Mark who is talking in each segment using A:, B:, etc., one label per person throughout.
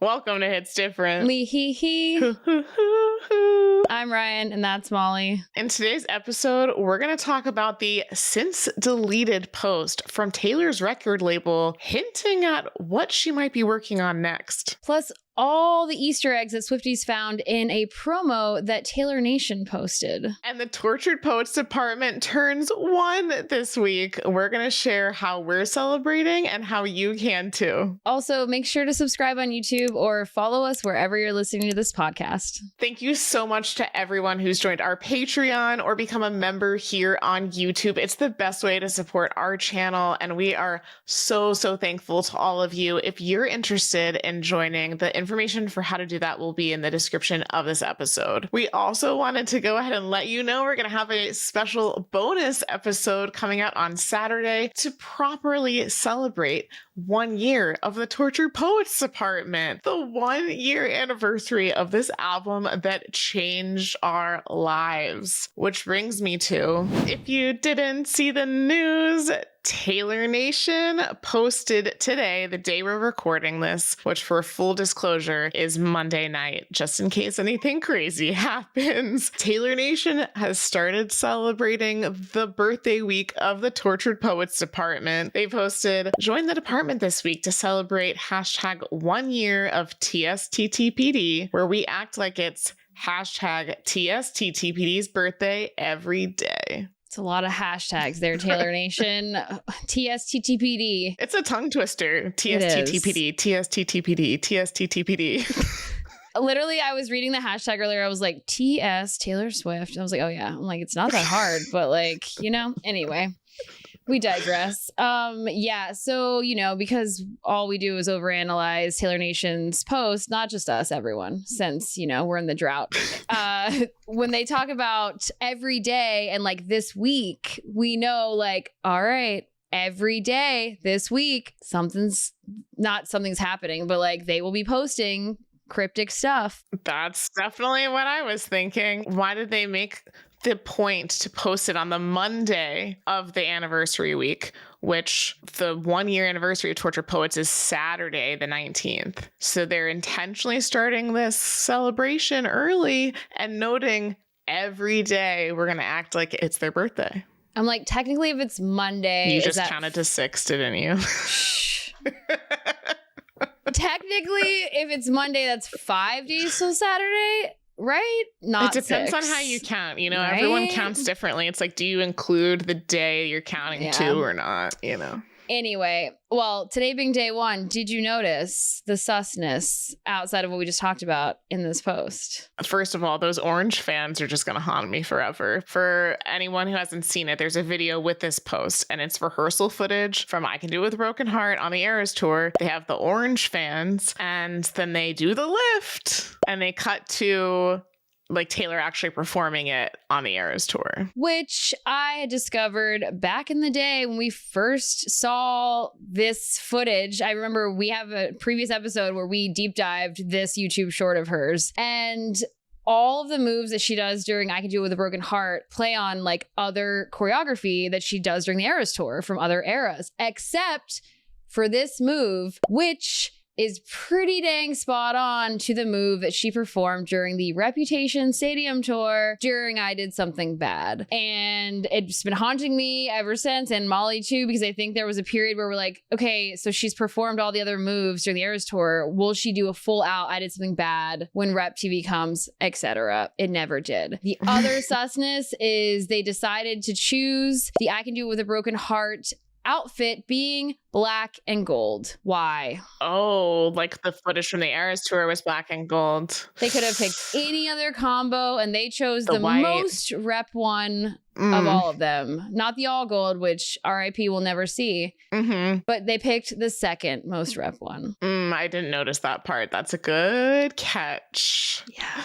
A: Welcome to Hits Different.
B: Lee hee hee. I'm Ryan, and that's Molly.
A: In today's episode, we're going to talk about the since deleted post from Taylor's record label hinting at what she might be working on next.
B: Plus, all the Easter eggs that Swifties found in a promo that Taylor Nation posted.
A: And the Tortured Poets Department turns 1 this week. We're going to share how we're celebrating and how you can too.
B: Also, make sure to subscribe on YouTube or follow us wherever you're listening to this podcast.
A: Thank you so much to everyone who's joined our Patreon or become a member here on YouTube. It's the best way to support our channel, and we are so thankful to all of you. If you're interested in joining, the information for how to do that will be in the description of this episode. We also wanted to go ahead and let you know we're going to have a special bonus episode coming out on Saturday to properly celebrate 1 year of the Tortured Poets Department, the 1 year anniversary of this album that changed our lives. Which brings me to, if you didn't see the news, Taylor Nation posted today, the day we're recording this, which for full disclosure is Monday night, just in case anything crazy happens. Taylor Nation has started celebrating the birthday week of the Tortured Poets Department. They posted, join the department this week to celebrate hashtag 1 year of TSTTPD, where we act like it's hashtag TSTTPD's birthday every day.
B: It's a lot of hashtags there, Taylor Nation. TSTTPD.
A: It's a tongue twister. TSTTPD, TSTTPD, TSTTPD.
B: Literally, I was reading the hashtag earlier. I was like, TS Taylor Swift. I was like, oh yeah. I'm like, it's not that hard, but like, anyway. We digress. Yeah. So, because all we do is overanalyze Taylor Nation's post, not just us, everyone, since, we're in the drought. When they talk about every day and like this week, we know like, all right, every day this week, something's happening, but like they will be posting cryptic stuff.
A: That's definitely what I was thinking. Why did they make the point to post it on the Monday of the anniversary week, which the 1 year anniversary of Tortured Poets is Saturday, the 19th. So they're intentionally starting this celebration early and noting every day we're going to act like it's their birthday.
B: I'm like, technically, if it's Monday,
A: you just counted to 6, didn't you?
B: Technically, if it's Monday, that's 5 days till Saturday. Right? Not
A: It depends
B: 6.
A: on how you count.
B: Right?
A: Everyone counts differently. It's like, do you include the day you're counting to or not?
B: Anyway, well, today being day 1, did you notice the susness outside of what we just talked about in this post?
A: First of all, those Orange fans are just going to haunt me forever. For anyone who hasn't seen it, there's a video with this post, and it's rehearsal footage from I Can Do It With a Broken Heart on the Eras tour. They have the Orange fans, and then they do the lift, and they cut to like Taylor actually performing it on the Eras tour.
B: Which I had discovered back in the day when we first saw this footage. I remember we have a previous episode where we deep dived this YouTube short of hers, and all of the moves that she does during I Can Do It With a Broken Heart play on like other choreography that she does during the Eras tour from other eras, except for this move, which is pretty dang spot on to the move that she performed during the Reputation Stadium tour during I Did Something Bad. And it's been haunting me ever since, and Molly too, because I think there was a period where we're like, okay, so she's performed all the other moves during the Eras tour. Will she do a full out I Did Something Bad when Rep TV comes, etc.? It never did. The other susness is they decided to choose the I Can Do It With a Broken Heart outfit being black and gold. Why?
A: Oh, like the footage from the Eras tour was black and gold.
B: They could have picked any other combo, and they chose the most rep one of all of them. Not the all gold, which RIP will never see. But they picked the second most rep one.
A: I didn't notice that part. That's a good catch.
B: Yeah.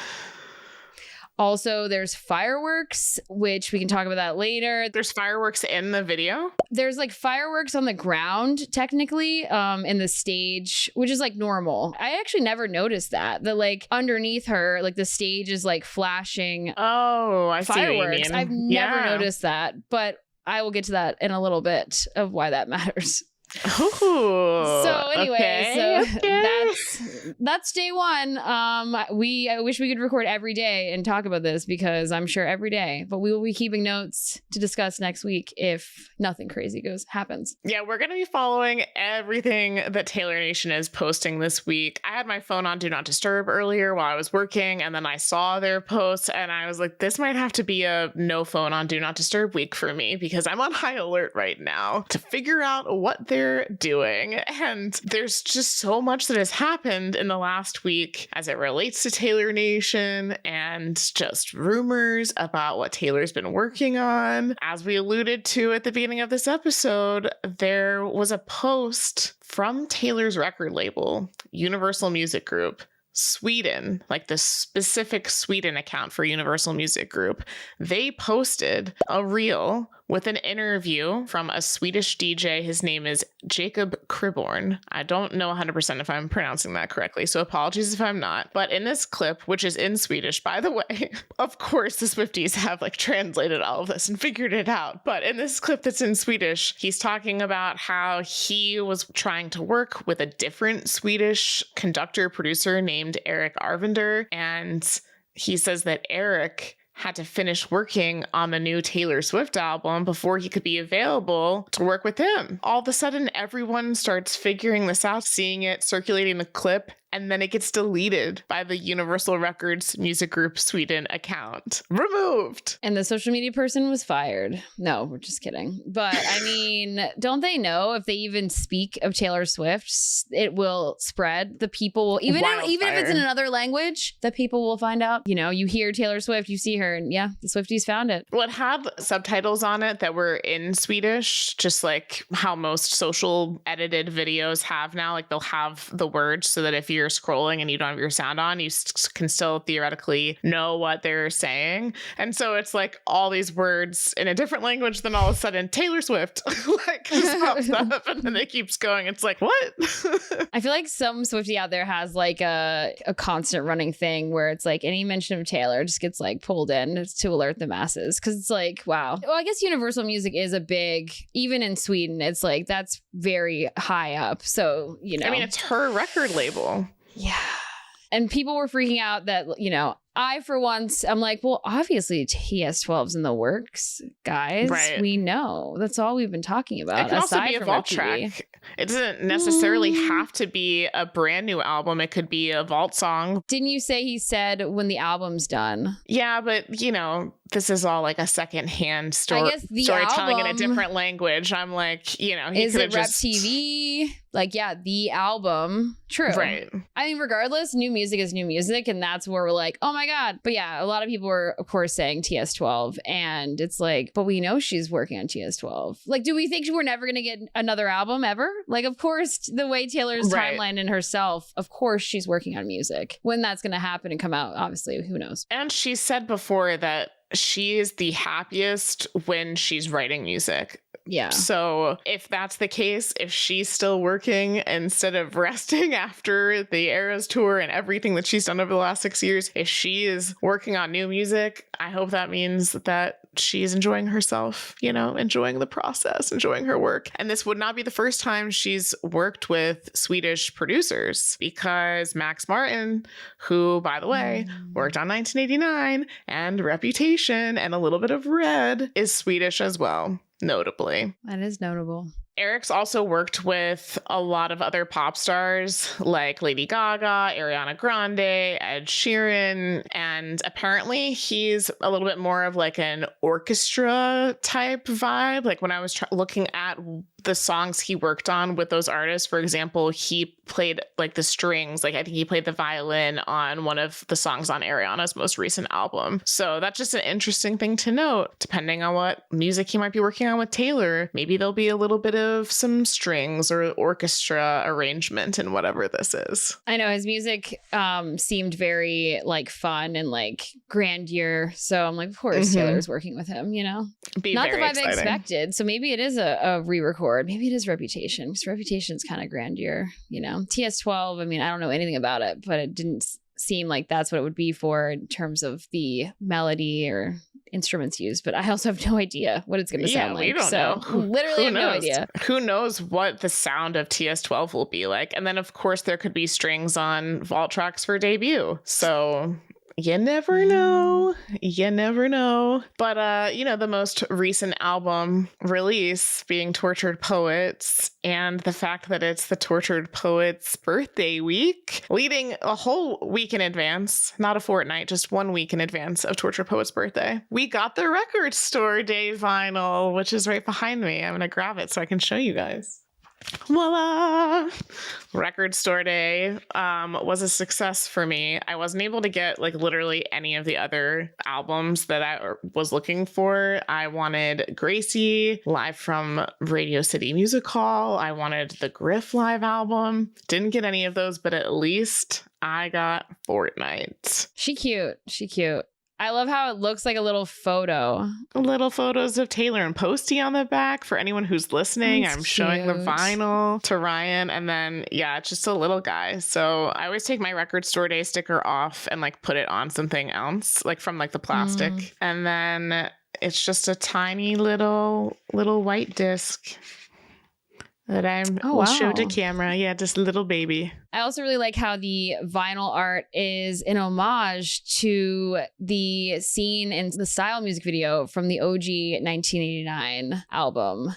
B: Also, there's fireworks, which we can talk about that later.
A: There's fireworks in the video?
B: There's like fireworks on the ground, technically, in the stage, which is like normal. I actually never noticed that. The like underneath her, like the stage is like flashing.
A: Oh, I see what you mean.
B: I've never noticed that, but I will get to that in a little bit of why that matters.
A: Ooh,
B: So anyway,
A: okay.
B: that's day one. I wish we could record every day and talk about this because I'm sure every day, but we will be keeping notes to discuss next week if nothing crazy happens.
A: Yeah, we're going to be following everything that Taylor Nation is posting this week. I had my phone on Do Not Disturb earlier while I was working, and then I saw their posts, and I was like, this might have to be a no phone on Do Not Disturb week for me because I'm on high alert right now to figure out what they're doing. And there's just so much that has happened in the last week as it relates to Taylor Nation and just rumors about what Taylor's been working on. As we alluded to at the beginning of this episode, there was a post from Taylor's record label, Universal Music Group, Sweden, like the specific Sweden account for Universal Music Group. They posted a reel with an interview from a Swedish DJ. His name is Jacob Kriborn. I don't know 100% if I'm pronouncing that correctly, so apologies if I'm not. But in this clip, which is in Swedish, by the way, of course the Swifties have like translated all of this and figured it out. But in this clip that's in Swedish, he's talking about how he was trying to work with a different Swedish conductor producer named Eric Arvinder. And he says that Eric had to finish working on the new Taylor Swift album before he could be available to work with him. All of a sudden, everyone starts figuring this out, seeing it, circulating the clip, and then it gets deleted by the Universal Records Music Group Sweden account. Removed.
B: And the social media person was fired. No, we're just kidding. But I mean, don't they know if they even speak of Taylor Swift, it will spread? The people will, even if it's in another language, the people will find out. You know, you hear Taylor Swift, you see her, and yeah, the Swifties found it.
A: Well, it had subtitles on it that were in Swedish, just like how most social edited videos have now. Like they'll have the words so that if you're scrolling and you don't have your sound on, you can still theoretically know what they're saying. And so it's like all these words in a different language, then all of a sudden Taylor Swift like just pops up and then it keeps going. It's like, what?
B: I feel like some Swiftie out there has like a constant running thing where it's like any mention of Taylor just gets like pulled in to alert the masses. Cause it's like, wow. Well, I guess Universal Music is a big, even in Sweden, it's like that's very high up. So, you know.
A: I mean, it's her record label.
B: Yeah. And people were freaking out that, you know, I, for once, I'm like, well, obviously TS12's in the works, guys.
A: Right.
B: We know. That's all we've been talking about.
A: It can also be a vault track. It doesn't necessarily have to be a brand new album. It could be a vault song.
B: Didn't you say he said when the album's done?
A: Yeah, but, you know, this is all like a secondhand storytelling in a different language. I'm like, you know,
B: is it Rep TV? Like, yeah, the album. True.
A: Right.
B: I mean, regardless, new music is new music. And that's where we're like, oh my God. But yeah, a lot of people were, of course, saying TS12. And it's like, but we know she's working on TS12. Like, do we think we're never going to get another album ever? Like, of course, the way Taylor's timeline and herself, of course, she's working on music. When that's going to happen and come out, obviously, who knows?
A: And she said before that she is the happiest when she's writing music.
B: Yeah.
A: So if that's the case, if she's still working instead of resting after the Eras tour and everything that she's done over the last 6 years, if she is working on new music, I hope that means that she's enjoying herself, you know, enjoying the process, enjoying her work. And this would not be the first time she's worked with Swedish producers, because Max Martin, who, by the way, worked on 1989 and Reputation and a little bit of Red, is Swedish as well. Notably.
B: That is notable.
A: Eric's also worked with a lot of other pop stars like Lady Gaga, Ariana Grande, Ed Sheeran, and apparently he's a little bit more of like an orchestra type vibe. Like when I was looking at the songs he worked on with those artists, for example, he played like the strings. Like I think he played the violin on one of the songs on Ariana's most recent album. So that's just an interesting thing to note. Depending on what music he might be working on with Taylor, maybe there'll be a little bit of some strings or orchestra arrangement in whatever this is.
B: I know his music seemed very like fun and like grandeur. So I'm like, of course, Taylor's working with him, you know? Not the vibe I expected. So maybe it is a re-record. Maybe it is Reputation, because Reputation's kind of grandeur, you know? TS12, I mean, I don't know anything about it, but it didn't seem like that's what it would be for in terms of the melody or instruments used, but I also have no idea what it's going to sound like.
A: We don't
B: so
A: know.
B: literally have no idea.
A: Who knows what the sound of TS12 will be like? And then of course there could be strings on vault tracks for debut. So you never know. You never know. But, the most recent album release being Tortured Poets, and the fact that it's the Tortured Poets birthday week, leading a whole week in advance, not a fortnight, just 1 week in advance of Tortured Poets' birthday. We got the Record Store Day vinyl, which is right behind me. I'm going to grab it so I can show you guys. Voila! Record Store Day was a success for me. I wasn't able to get literally any of the other albums that I was looking for. I wanted Gracie live from Radio City Music Hall. I wanted the Griff live album. Didn't get any of those, but at least I got Fortnight.
B: She cute. I love how it looks like a little photo.
A: Little photos of Taylor and Posty on the back. For anyone who's listening,
B: That's
A: I'm showing the
B: cute.
A: vinyl to Ryan. And then, it's just a little guy. So I always take my Record Store Day sticker off and put it on something else, from the plastic. And then it's just a tiny little white disc that I will show to camera. Yeah, just a little baby.
B: I also really like how the vinyl art is an homage to the scene in the Style music video from the OG 1989 album.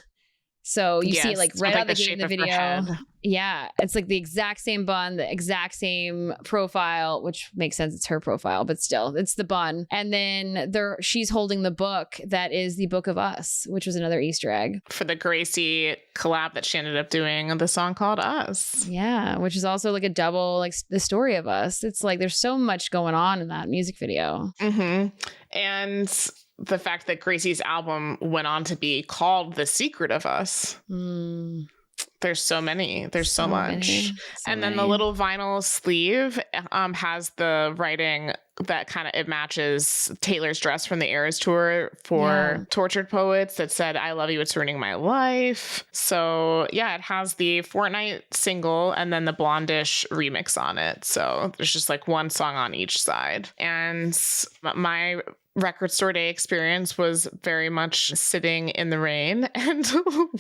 B: So you see it right out the gate in the video. Yeah, it's the exact same bun, the exact same profile, which makes sense. It's her profile, but still, it's the bun. And then she's holding the book that is the Book of Us, which was another Easter egg.
A: For the Gracie collab that she ended up doing, the song called Us.
B: Yeah, which is also a double, the story of us. It's there's so much going on in that music video.
A: Mm-hmm. And the fact that Gracie's album went on to be called The Secret of Us. There's so many. There's so much. And then the little vinyl sleeve has the writing that it matches Taylor's dress from the Eras tour for Tortured Poets that said, "I love you, it's ruining my life." So it has the Fortnight single and then the Blondish remix on it. So there's just one song on each side. And my Record Store Day experience was very much sitting in the rain and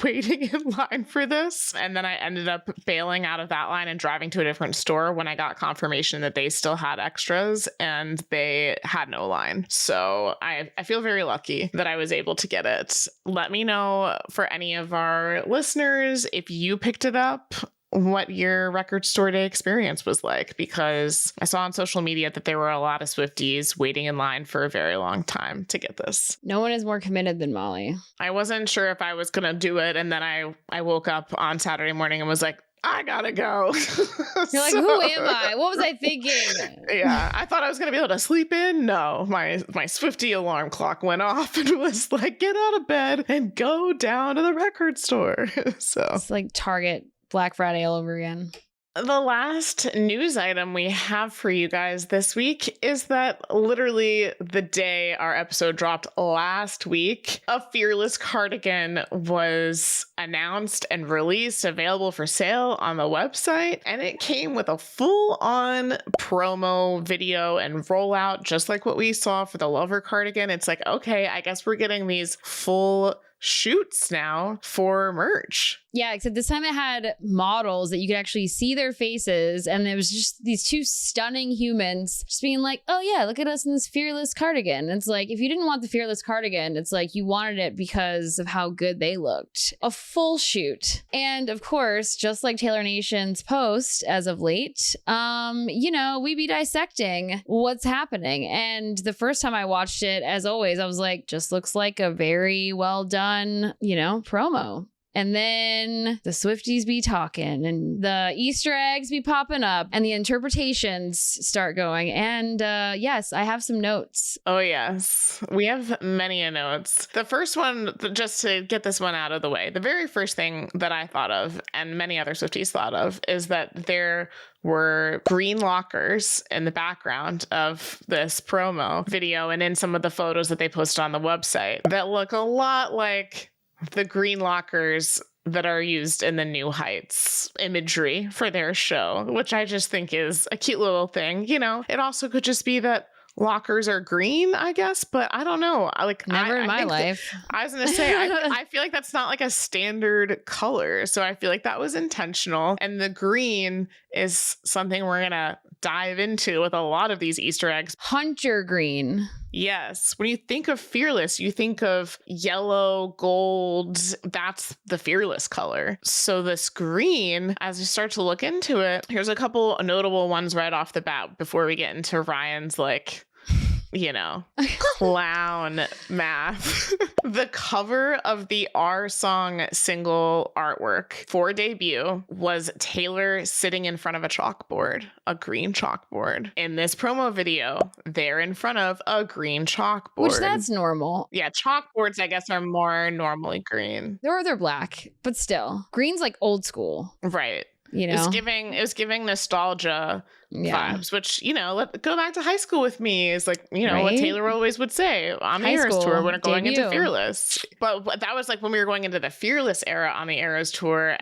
A: waiting in line for this. And then I ended up bailing out of that line and driving to a different store when I got confirmation that they still had extras and they had no line. So I feel very lucky that I was able to get it. Let me know, for any of our listeners, if you picked it up, what your Record Store Day experience was like, because I saw on social media that there were a lot of Swifties waiting in line for a very long time to get this.
B: No one is more committed than Molly.
A: I wasn't sure if I was going to do it, and then I woke up on Saturday morning and was like, I gotta go.
B: You're like, who am I? What was I thinking?
A: Yeah, I thought I was gonna be able to sleep in. No, my Swiftie alarm clock went off and was like, get out of bed and go down to the record store. So
B: it's like Target Black Friday all over again.
A: The last news item we have for you guys this week is that literally the day our episode dropped last week, a Fearless cardigan was announced and released, available for sale on the website. And it came with a full-on promo video and rollout, just like what we saw for the Lover cardigan. It's like, okay, I guess we're getting these full shoots now for merch.
B: Yeah, except this time it had models that you could actually see their faces, and there was just these two stunning humans just being like, oh yeah, look at us in this Fearless cardigan. It's like, if you didn't want the Fearless cardigan, it's like you wanted it because of how good they looked. A full shoot. And of course, just like Taylor Nation's post as of late, we be dissecting what's happening. And the first time I watched it, as always, I was like, just looks like a very well done, promo. And then the Swifties be talking and the Easter eggs be popping up and the interpretations start going. And yes, I have some notes.
A: Oh, yes. We have many notes. The first one, just to get this one out of the way, the very first thing that I thought of, and many other Swifties thought of, is that there were green lockers in the background of this promo video and in some of the photos that they posted on the website that look a lot like the green lockers that are used in the New Heights imagery for their show, which I just think is a cute little thing. You know, it also could just be that lockers are green, I guess, but I don't know.
B: Never in my life.
A: I was going to say, I feel like that's not like a standard color. So I feel like that was intentional. And the green is something we're going to dive into with a lot of these Easter eggs.
B: Hunter green.
A: Yes. When you think of Fearless, you think of yellow, gold. That's the Fearless color. So this green, as you start to look into it, here's a couple notable ones right off the bat before we get into Ryan's like, you know, clown math. The cover of the Our Song single artwork for debut was Taylor sitting in front of a chalkboard, a green chalkboard. In this promo video, they're in front of a green chalkboard.
B: Which that's normal.
A: Yeah, chalkboards, I guess, are more normally green.
B: They're black, but still. Green's like old school.
A: Right.
B: You know,
A: it was giving nostalgia vibes, which, you know, go back to high school with me is like, you know, what Taylor always would say on the Eras tour when going into Fearless. But that was like when we were going into the Fearless era on the Eras tour.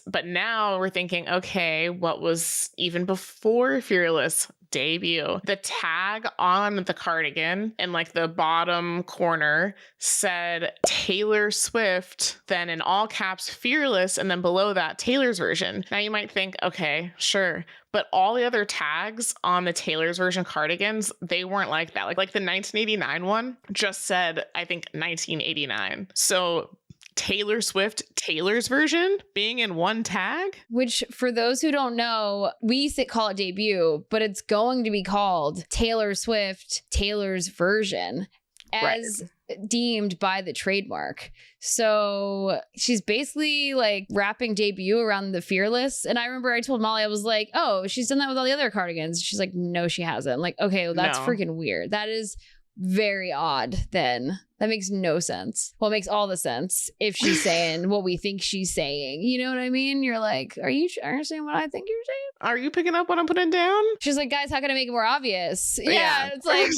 A: But now we're thinking, okay, what was even before Fearless debut? The tag on the cardigan in like the bottom corner said Taylor Swift, then in all caps Fearless, and then below that Taylor's version. Now you might think, okay, sure. But all the other tags on the Taylor's version cardigans, they weren't like that. Like the 1989 one just said, I think 1989. So Taylor Swift, Taylor's version being in one tag.
B: Which, for those who don't know, we call it debut, but it's going to be called Taylor Swift, Taylor's version, as deemed by the trademark. So she's basically like wrapping debut around the Fearless. And I remember I told Molly, I was like, oh, she's done that with all the other cardigans. She's like, no, she hasn't. I'm like, okay, well, that's freaking weird. That is very odd then. That makes no sense. Well, it makes all the sense if she's saying what we think she's saying. You know what I mean? You're like, are you saying what I think you're saying?
A: Are you picking up what I'm putting down?
B: She's like, guys, how can I make it more obvious? Yeah. It's like,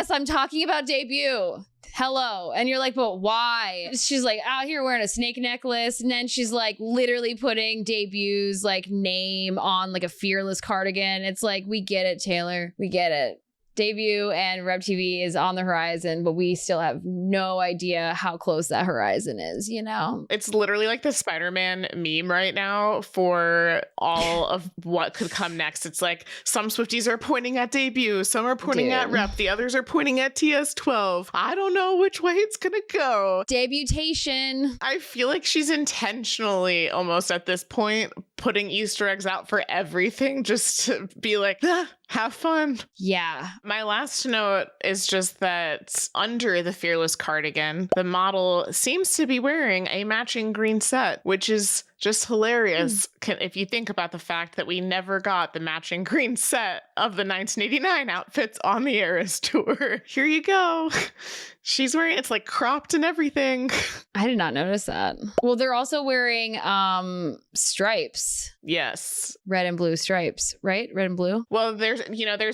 B: I'm talking about debut. Hello. And you're like, but why? She's like out here wearing a snake necklace. And then she's like literally putting debut's like name on like a Fearless cardigan. It's like, we get it, Taylor. We get it. Debut and Rev TV is on the horizon, but we still have no idea how close that horizon is, you know?
A: It's literally like the Spider-Man meme right now for all of what could come next. It's like some Swifties are pointing at debut, some are pointing at Rep, the others are pointing at TS12. I don't know which way it's gonna go.
B: Debutation.
A: I feel like she's intentionally almost at this point putting Easter eggs out for everything just to be like, have fun.
B: Yeah.
A: My last note is just that under the Fearless cardigan, the model seems to be wearing a matching green set, which is just hilarious if you think about the fact that we never got the matching green set of the 1989 outfits on the Eras tour. Here you go. She's wearing, it's like cropped and everything.
B: I did not notice that. Well, they're also wearing stripes.
A: Yes.
B: Red and blue stripes, right? Red and blue.
A: Well, there's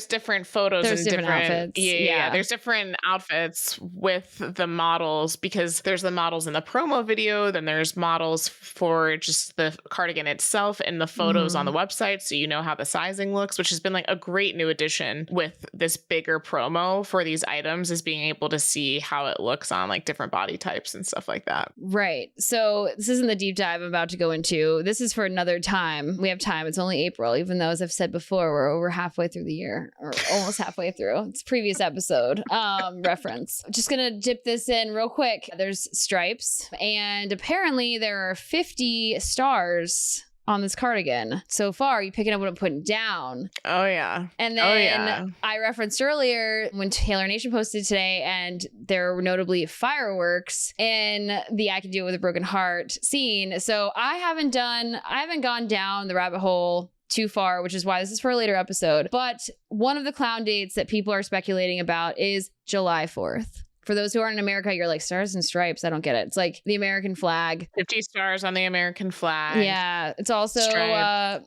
A: different photos.
B: There's different outfits.
A: Yeah. There's different outfits with the models because there's the models in the promo video. Then there's models for just the cardigan itself and the photos on the website. So you know how the sizing looks, which has been like a great new addition with this bigger promo for these items is being able to see how it looks on like different body types and stuff like that.
B: Right. So this isn't the deep dive I'm about to go into. This is for another time. We have time. It's only April, even though, as I've said before, we're over halfway through the year or almost halfway through. It's previous episode reference. Just going to dip this in real quick. There's stripes and apparently there are 50 stars on this cardigan. So far, you picking up what I'm putting down.
A: Oh, yeah.
B: And then I referenced earlier when Taylor Nation posted today, and there were notably fireworks in the I Can Do It With a Broken Heart scene. So I haven't gone down the rabbit hole too far, which is why this is for a later episode. But one of the clown dates that people are speculating about is July 4th. For those who aren't in America, you're like, stars and stripes. I don't get it. It's like the American flag.
A: 50 stars on the American flag.
B: Yeah. It's also a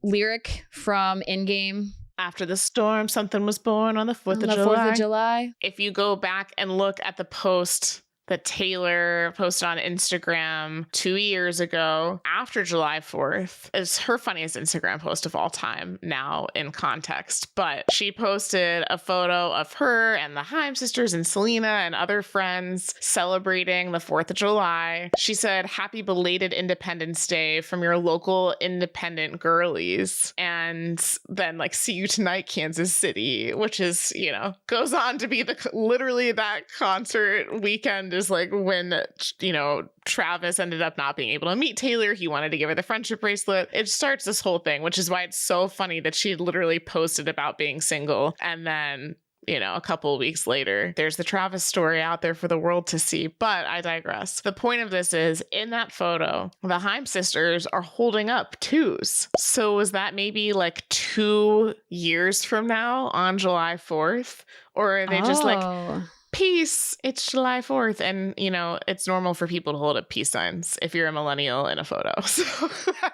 B: lyric from Endgame.
A: After the storm, something was born on the 4th of July.
B: 4th of July.
A: If you go back and look at the post that Taylor posted on Instagram 2 years ago after July 4th. Is her funniest Instagram post of all time now in context. But she posted a photo of her and the Haim sisters and Selena and other friends celebrating the 4th of July. She said, "Happy belated Independence Day from your local independent girlies." And then like, "See you tonight, Kansas City," which is, you know, goes on to be literally that concert weekend is like when, you know, Travis ended up not being able to meet Taylor. He wanted to give her the friendship bracelet. It starts this whole thing, which is why it's so funny that she literally posted about being single. And then, you know, a couple of weeks later, there's the Travis story out there for the world to see. But I digress. The point of this is, in that photo, the Haim sisters are holding up twos. So was that maybe like 2 years from now on July 4th? Or are they just like, peace, it's July 4th. And, you know, it's normal for people to hold up peace signs if you're a millennial in a photo. So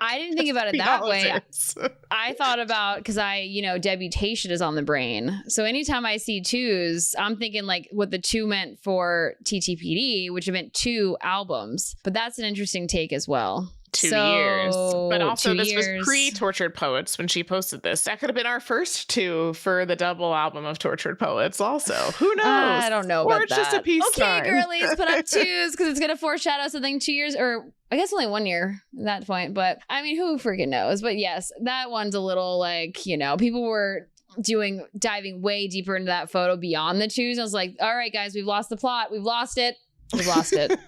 B: I didn't think about it that way. I thought about, because you know, debutation is on the brain. So anytime I see twos, I'm thinking like what the two meant for TTPD, which meant 2 albums. But that's an interesting take as well.
A: 2 years. But also this
B: years.
A: was pre-Tortured Poets when she posted this. That could have been our first 2 for the double album of Tortured Poets also. Who knows?
B: I don't know about that.
A: Or it's just a peace sign.
B: Okay, girlies, put up twos because it's going to foreshadow something 2 years, or I guess only 1 year at that point. But I mean, who freaking knows? But yes, that one's a little like, you know, people were diving way deeper into that photo beyond the twos. I was like, all right, guys, we've lost the plot. We've lost it. We've lost it.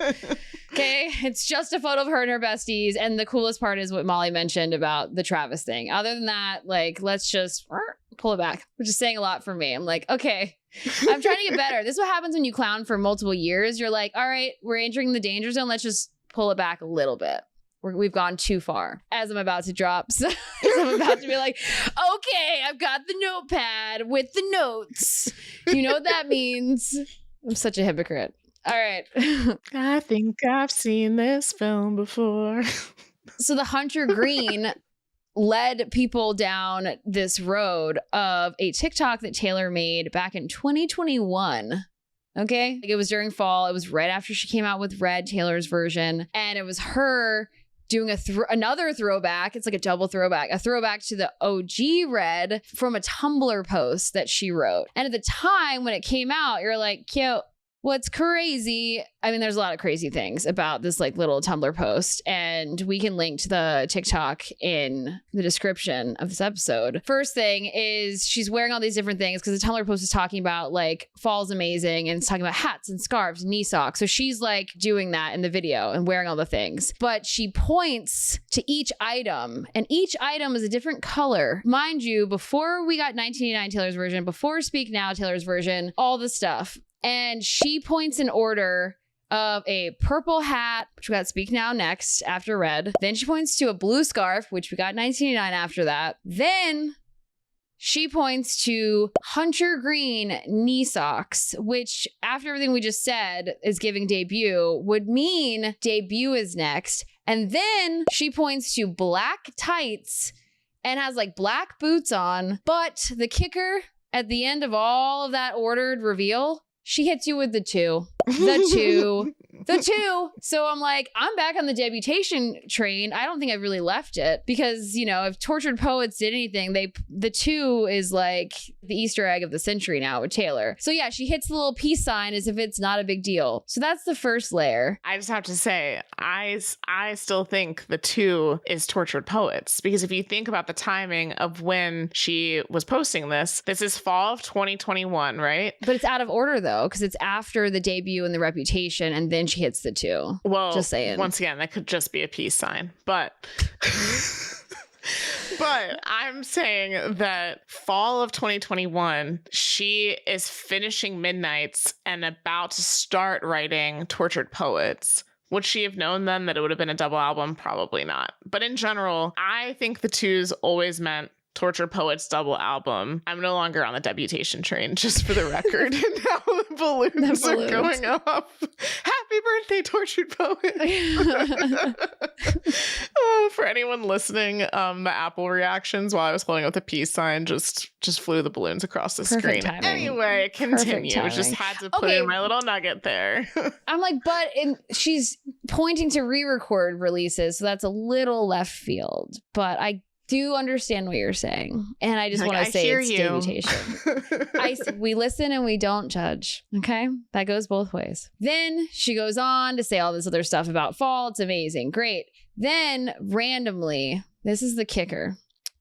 B: Okay, it's just a photo of her and her besties. And the coolest part is what Molly mentioned about the Travis thing. Other than that, like, let's just pull it back, which is saying a lot for me. I'm like, okay, I'm trying to get better. This is what happens when you clown for multiple years. You're like, all right, we're entering the danger zone. Let's just pull it back a little bit. We've gone too far. As I'm about to drop, so I'm about to be like, okay, I've got the notepad with the notes. You know what that means? I'm such a hypocrite. All right.
A: I think I've seen this film before.
B: So the Hunter Green led people down this road of a TikTok that Taylor made back in 2021. Okay. Like, it was during fall. It was right after she came out with Red, Taylor's version. And it was her doing another throwback. It's like a double throwback, a throwback to the OG Red from a Tumblr post that she wrote. And at the time when it came out, you're like, cute. What's crazy, I mean, there's a lot of crazy things about this like little Tumblr post, and we can link to the TikTok in the description of this episode. First thing is she's wearing all these different things because the Tumblr post is talking about like fall's amazing, and it's talking about hats and scarves and knee socks. So she's like doing that in the video and wearing all the things, but she points to each item, and each item is a different color. Mind you, before we got 1989 Taylor's version, before Speak Now Taylor's version, all the stuff. And she points in order of a purple hat, which we got Speak Now next after Red. Then she points to a blue scarf, which we got 1989 after that. Then she points to Hunter Green knee socks, which after everything we just said is giving debut, would mean debut is next. And then she points to black tights and has like black boots on. But the kicker at the end of all of that ordered reveal, she hits you with the 2. The 2. So I'm like, I'm back on the debutation train. I don't think I've really left it because, you know, if Tortured Poets did anything, the 2 is like the Easter egg of the century now with Taylor. So yeah, she hits the little peace sign as if it's not a big deal. So that's the first layer.
A: I just have to say, I still think the 2 is Tortured Poets, because if you think about the timing of when she was posting this is fall of 2021, right?
B: But it's out of order though, because it's after the debut and the reputation, and then she hits the 2.
A: Well,
B: just saying.
A: Once again, that could just be a peace sign, but but I'm saying that fall of 2021, she is finishing Midnights and about to start writing Tortured Poets. Would she have known then that it would have been a double album? Probably not. But in general, I think the 2s always meant Tortured Poets double album. I'm no longer on the debutation train, just for the record. And now the balloons are going up. Happy birthday, tortured poet. For anyone listening, the Apple reactions while I was holding up the peace sign just flew the balloons across the
B: Perfect
A: screen.
B: timing.
A: Anyway, continue. Just had to put in my little nugget there.
B: I'm like, but she's pointing to re-record releases, so that's a little left field. But I do understand what you're saying, and I just want to say it's demutation. We listen and we don't judge. Okay, that goes both ways. Then she goes on to say all this other stuff about fall. It's amazing, great. Then randomly, this is the kicker.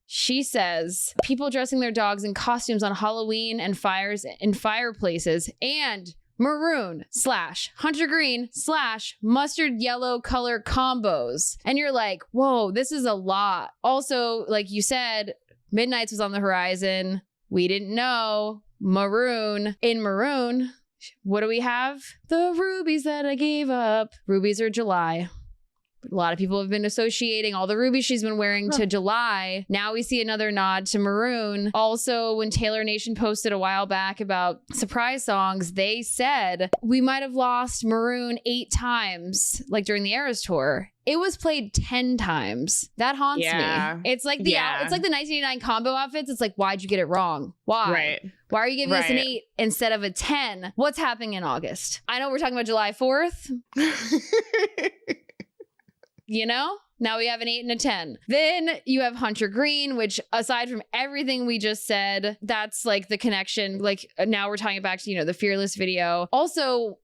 B: She says people dressing their dogs in costumes on Halloween and fires in fireplaces and maroon / hunter green / mustard yellow color combos. And you're like, whoa, this is a lot. Also, like you said, Midnight's was on the horizon. We didn't know. Maroon. In maroon, what do we have? The rubies that I gave up. Rubies are July. A lot of people have been associating all the rubies she's been wearing to July. Now we see another nod to maroon. Also, when Taylor Nation posted a while back about surprise songs, they said we might have lost maroon 8 times, like during the Eras tour. It was played 10 times. That haunts me. It's like it's like the 1989 combo outfits. It's like, why'd you get it wrong? Why?
A: Right.
B: Why are you giving us an 8 instead of a 10? What's happening in August? I know we're talking about July 4th. You know, now we have an 8 and a 10. Then you have Hunter Green, which aside from everything we just said, that's like the connection. Like now we're tying it back to, you know, the Fearless video. Also,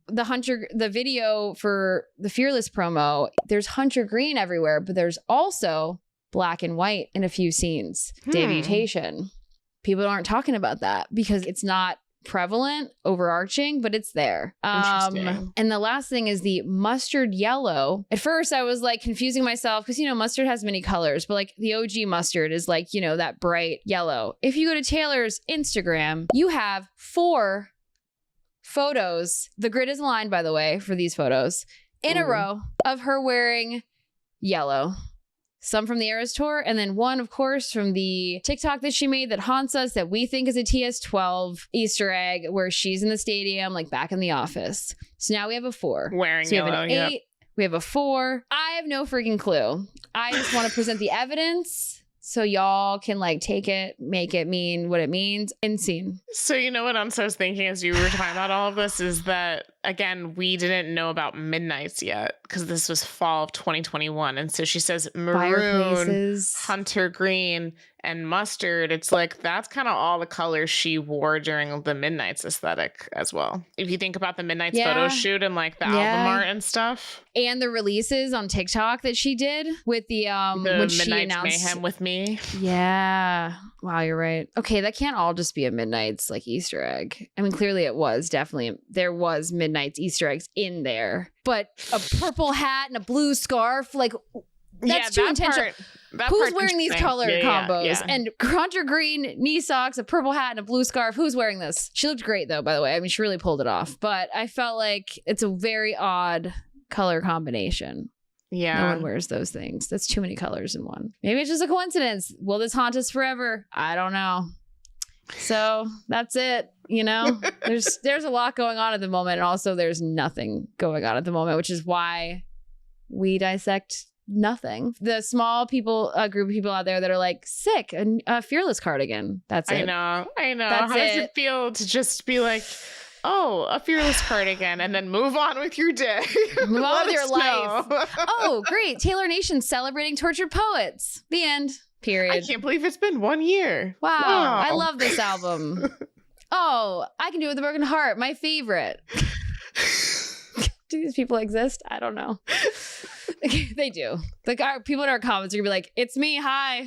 B: the video for the Fearless promo, there's Hunter Green everywhere, but there's also black and white in a few scenes. Demutation. People aren't talking about that because it's not prevalent, overarching, but it's there. And the last thing is the mustard yellow. At first I was like confusing myself because, you know, mustard has many colors, but like the OG mustard is like, you know, that bright yellow. If you go to Taylor's Instagram, you have 4 photos. The grid is aligned, by the way, for these photos in a row of her wearing yellow. Some from the Eras tour, and then one, of course, from the TikTok that she made that haunts us that we think is a TS12 Easter egg where she's in the stadium, like back in the office. So now we have a 4.
A: Wearing
B: so we
A: yellow,
B: have an 8. We have a 4. I have no freaking clue. I just want to present the evidence so y'all can like take it, make it mean what it means, and scene.
A: So you know what I was thinking as you were talking about all of this is that, again, we didn't know about Midnight's yet because this was fall of 2021. And so she says maroon, hunter green, and mustard. It's like that's kind of all the colors she wore during the Midnight's aesthetic as well. If you think about the Midnight's photo shoot and like the album art and stuff.
B: And the releases on TikTok that she did with the when she announced
A: Mayhem with me.
B: Yeah. Wow, you're right. Okay, that can't all just be a Midnight's like Easter egg. I mean, clearly it was. Definitely there was Midnight's Easter eggs in there. But a purple hat and a blue scarf, like that's too intentional. Who's wearing these color combos? Yeah. And hunter green knee socks, a purple hat, and a blue scarf. Who's wearing this? She looked great though, by the way. I mean, she really pulled it off. But I felt like it's a very odd color combination.
A: Yeah.
B: No one wears those things. That's too many colors in one. Maybe it's just a coincidence. Will this haunt us forever? I don't know. So that's it. You know, there's a lot going on at the moment. And also there's nothing going on at the moment, which is why we dissect nothing. The small people, a group of people out there that are like, sick, a Fearless cardigan. That's it.
A: I know.
B: That's
A: How does it feel to just be like, oh, a Fearless cardigan, and then move on with your day?
B: Move on with your life. Oh, great. Taylor Nation celebrating tortured poets. The end. Period.
A: I can't believe it's been 1 year.
B: Wow. I love this album. Oh, I Can Do It With a Broken Heart. My favorite. Do these people exist? I don't know. They do. Like people in our comments are gonna be like, it's me. Hi.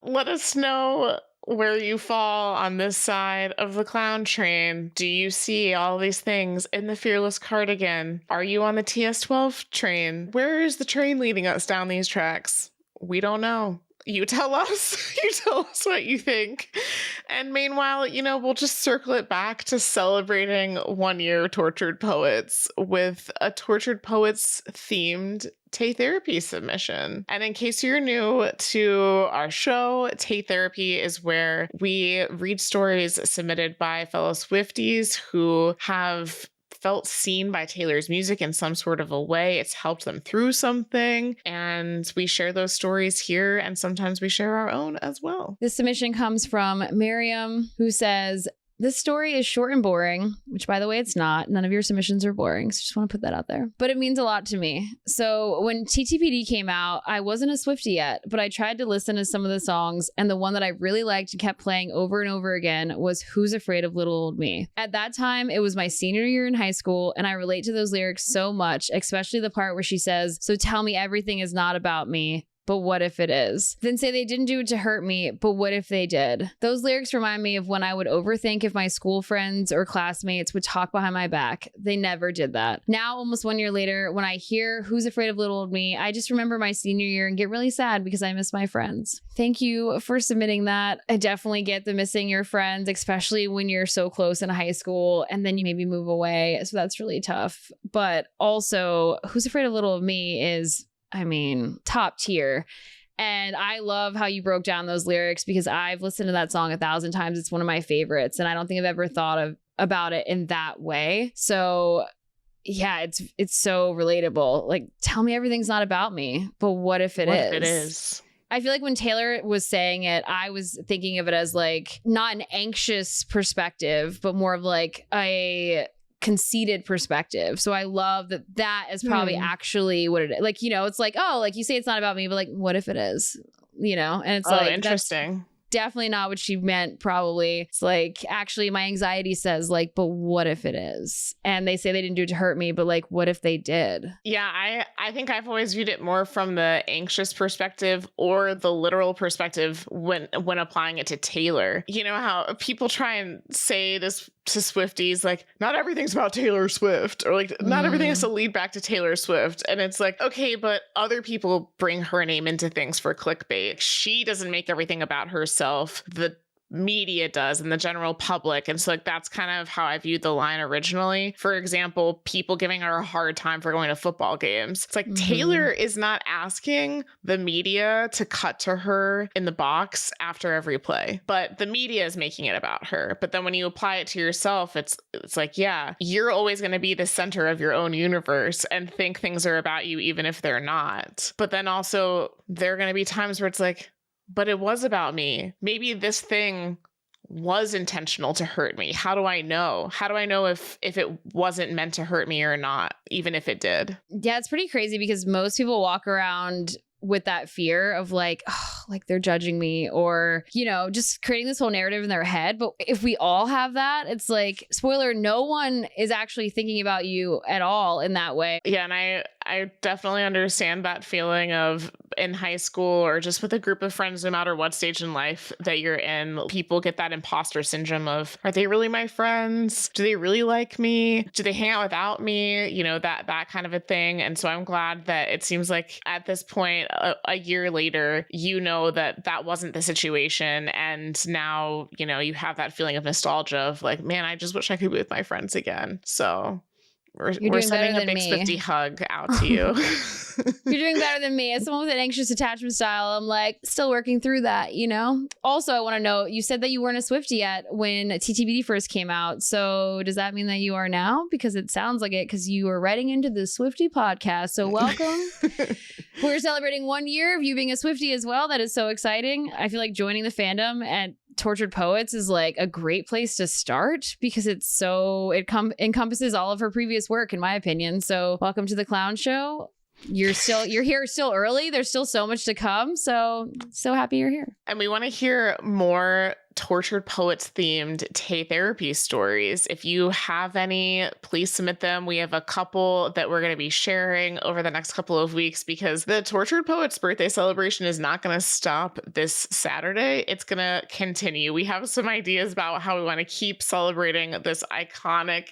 A: Let us know where you fall on this side of the clown train. Do you see all these things in the Fearless cardigan? Are you on the TS12 train? Where is the train leading us down these tracks? We don't know. You tell us. You tell us what you think. And meanwhile, you know, we'll just circle it back to celebrating 1 year Tortured Poets with a Tortured Poets themed Tay Therapy submission. And in case you're new to our show, Tay Therapy is where we read stories submitted by fellow Swifties who have felt seen by Taylor's music in some sort of a way. It's helped them through something. And we share those stories here, and sometimes we share our own as well.
B: This submission comes from Miriam, who says, this story is short and boring, which, by the way, it's not. None of your submissions are boring, so just want to put that out there. But it means a lot to me. So when TTPD came out, I wasn't a Swiftie yet, but I tried to listen to some of the songs, and the one that I really liked and kept playing over and over again was Who's Afraid of Little Old Me. At that time, it was my senior year in high school, and I relate to those lyrics so much, especially the part where she says, so tell me everything is not about me. But what if it is? Then say they didn't do it to hurt me, but what if they did? Those lyrics remind me of when I would overthink if my school friends or classmates would talk behind my back. They never did that. Now, almost 1 year later, when I hear Who's Afraid of Little Old Me, I just remember my senior year and get really sad because I miss my friends. Thank you for submitting that. I definitely get the missing your friends, especially when you're so close in high school and then you maybe move away. So that's really tough. But also, Who's Afraid of Little Old Me is, I mean, top tier. And I love how you broke down those lyrics because I've listened to that song 1,000 times. It's one of my favorites. And I don't think I've ever thought about it in that way. So yeah, it's so relatable. Like, tell me everything's not about me, but what if it is?
A: What if it is?
B: I feel like when Taylor was saying it, I was thinking of it as like not an anxious perspective, but more of like a conceited perspective. So I love that is probably actually what it is. Like, you know, it's like, oh, like you say it's not about me, but like, what if it is? You know? And it's like,
A: interesting.
B: Definitely not what she meant, probably. It's like, actually, my anxiety says, like, but what if it is? And they say they didn't do it to hurt me, but like, what if they did?
A: Yeah, I think I've always viewed it more from the anxious perspective or the literal perspective when applying it to Taylor. You know how people try and say this to Swifties, like, not everything's about Taylor Swift, or like, not everything has to lead back to Taylor Swift. And it's like, okay, but other people bring her name into things for clickbait. She doesn't make everything about herself. The media does, and the general public. And so like that's kind of how I viewed the line originally. For example, people giving her a hard time for going to football games. It's like Taylor is not asking the media to cut to her in the box after every play, but the media is making it about her. But then when you apply it to yourself, it's like, yeah, you're always going to be the center of your own universe and think things are about you even if they're not. But then also there are going to be times where it's like, but it was about me. Maybe this thing was intentional to hurt me. How do I know? How do I know if it wasn't meant to hurt me or not, even if it did?
B: Yeah, it's pretty crazy because most people walk around with that fear of like, oh, like they're judging me, or, you know, just creating this whole narrative in their head. But if we all have that, it's like, spoiler, no one is actually thinking about you at all in that way.
A: Yeah. And I definitely understand that feeling of in high school or just with a group of friends, no matter what stage in life that you're in, people get that imposter syndrome of, are they really my friends? Do they really like me? Do they hang out without me? You know, that kind of a thing. And so I'm glad that it seems like at this point, a year later, you know that wasn't the situation. And now, you know, you have that feeling of nostalgia of like, man, I just wish I could be with my friends again. So we're sending a big Swiftie hug out to you.
B: You're doing better than me. As someone with an anxious attachment style, I'm like still working through that, you know? Also, I want to know, you said that you weren't a Swiftie yet when TTBD first came out. So does that mean that you are now? Because it sounds like it, because you were writing into the Swiftie podcast. So welcome. We're celebrating 1 year of you being a Swiftie as well. That is so exciting. I feel like joining the fandom at Tortured Poets is like a great place to start because it encompasses all of her previous work, in my opinion. So welcome to the Clown Show. You're here still early. There's still so much to come. So happy you're here.
A: And we want to hear more Tortured Poets themed Tay Therapy stories. If you have any, please submit them. We have a couple that we're going to be sharing over the next couple of weeks because the Tortured Poets birthday celebration is not going to stop this Saturday. It's going to continue. We have some ideas about how we want to keep celebrating this iconic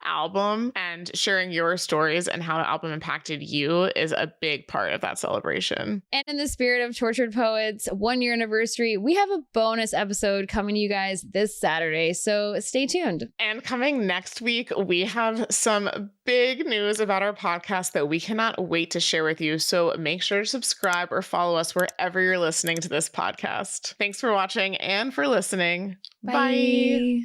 A: album, and sharing your stories and how the album impacted you is a big part of that celebration.
B: And in the spirit of Tortured Poets 1 year anniversary, we have a bonus episode coming to you guys this Saturday, so stay tuned.
A: And coming next week, we have some big news about our podcast that we cannot wait to share with you, so make sure to subscribe or follow us wherever you're listening to this podcast. Thanks for watching and for listening. Bye.